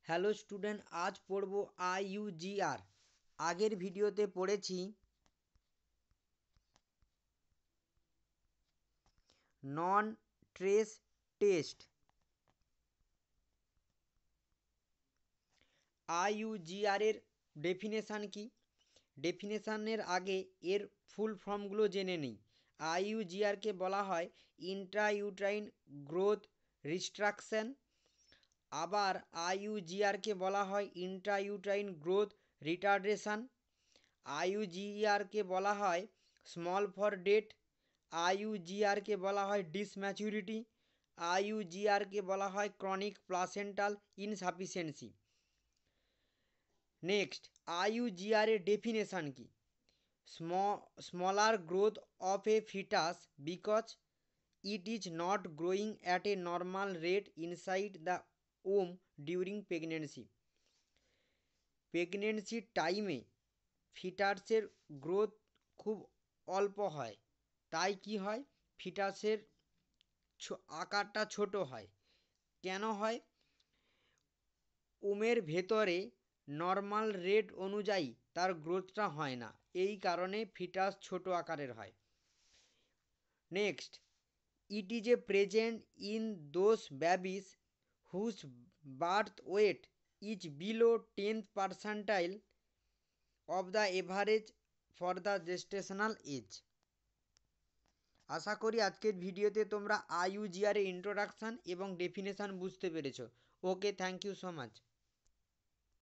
Hello student, আজ পড়ব আইইউজিআর। আগের ভিডিওতে পড়েছি নন ট্রেস টেস্ট। আইইউজিআর এর ডেফিনেশান কি? ডেফিনেশানের আগে এর ফুল ফর্মগুলো জেনে নিই। আইইউজিআরকে বলা হয় ইন্ট্রাইউট্রাইন গ্রোথ রিস্ট্রাকশন। আবার আইইউজিআরকে বলা হয় ইন্ট্রাইউট্রাইন গ্রোথ রিটার্ডেশন। আইইউজিআরকে বলা হয় স্মল ফর ডেট। আইইউজিআরকে বলা হয় ডিসম্যাচুরিটি। আইইউজিআরকে বলা হয় chronic placental insufficiency. Next, IUGR এর ডেফিনেশান কি? Smaller growth of a fetus because it is not growing at a normal rate inside the womb during pregnancy. প্রেগনেন্সির টাইমে ফিটাসের গ্রোথ খুব অল্প হয়, তাই কি হয়, ফিটাসের আকারটা ছোট হয়। কেন হয়? ওমের ভেতরে নর্মাল রেট অনুযায়ী তার গ্রোথটা হয় না, এই কারণে ফিটাস ছোট আকারের হয়। Next, it is a present in those babies whose birth weight is below 10th percentile of the average for the gestational age. আশা করি আজকের ভিডিওতে তোমরা আইইউজিআর এর ইন্ট্রোডাকশান এবং ডেফিনেশান বুঝতে পেরেছো। ওকে, থ্যাংক ইউ সো মাচ।